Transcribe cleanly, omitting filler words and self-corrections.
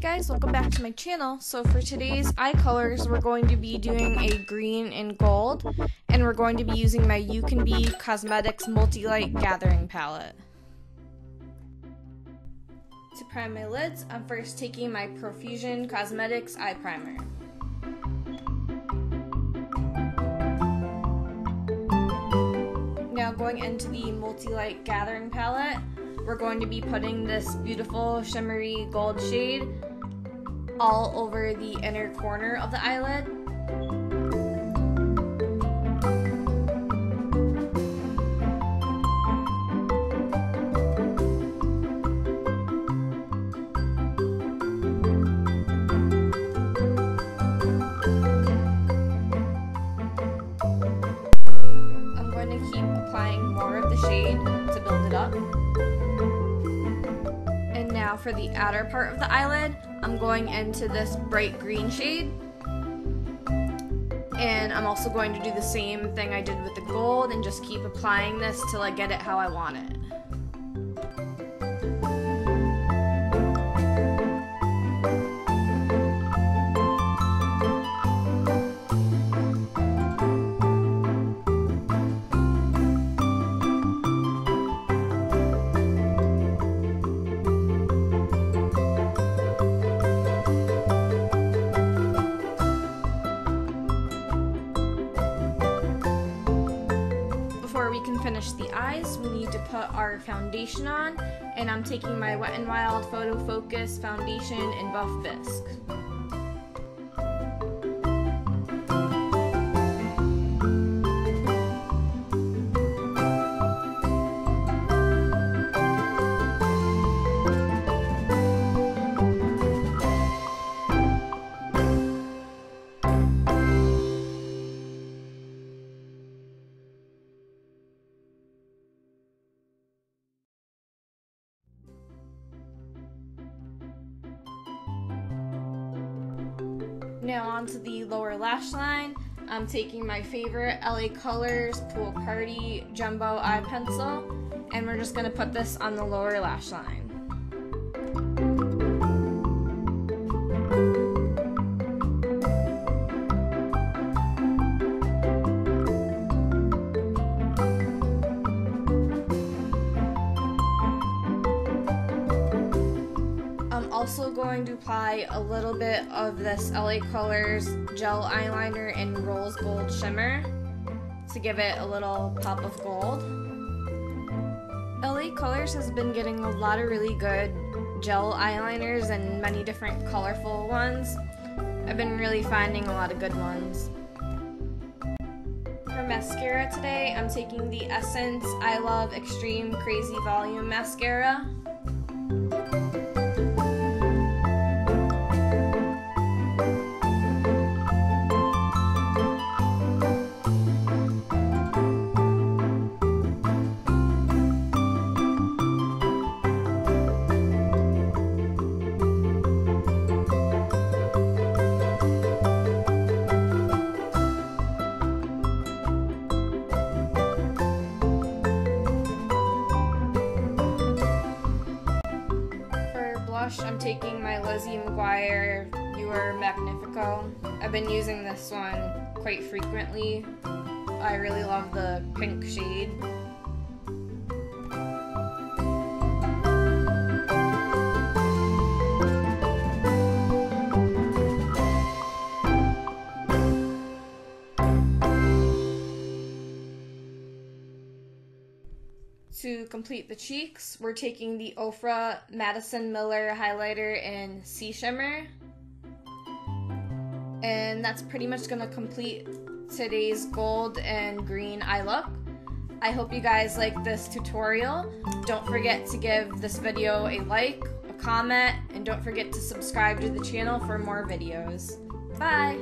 guys, welcome back to my channel. So for today's eye colors, we're going to be doing a green and gold, and we're going to be using my UCANBE Cosmetics Multi-Light Gathering Palette. To prime my lids, I'm first taking my Profusion Cosmetics Eye Primer. Now going into the Multi-Light Gathering Palette, we're going to be putting this beautiful shimmery gold shade all over the inner corner of the eyelid. I'm going to keep applying more of the shade to build it up. And now for the outer part of the eyelid, I'm going into this bright green shade. And I'm also going to do the same thing I did with the gold and just keep applying this till I get it how I want it. Before we can finish the eyes, we need to put our foundation on, and I'm taking my Wet n Wild Photo Focus Foundation in Buff Bisque. Now onto the lower lash line. I'm taking my favorite LA Colors Pool Party Jumbo Eye Pencil, and we're just going to put this on the lower lash line. I'm also going to apply a little bit of this LA Colors gel eyeliner in Rose Gold Shimmer to give it a little pop of gold. LA Colors has been getting a lot of really good gel eyeliners and many different colorful ones. I've been really finding a lot of good ones. For mascara today, I'm taking the Essence I Love Extreme Crazy Volume Mascara. I'm taking my Lizzie McGuire Viewer Magnifico. I've been using this one quite frequently. I really love the pink shade. To complete the cheeks, we're taking the Ofra Madison Miller highlighter in Sea Shimmer. And that's pretty much going to complete today's gold and green eye look. I hope you guys like this tutorial. Don't forget to give this video a like, a comment, and don't forget to subscribe to the channel for more videos. Bye!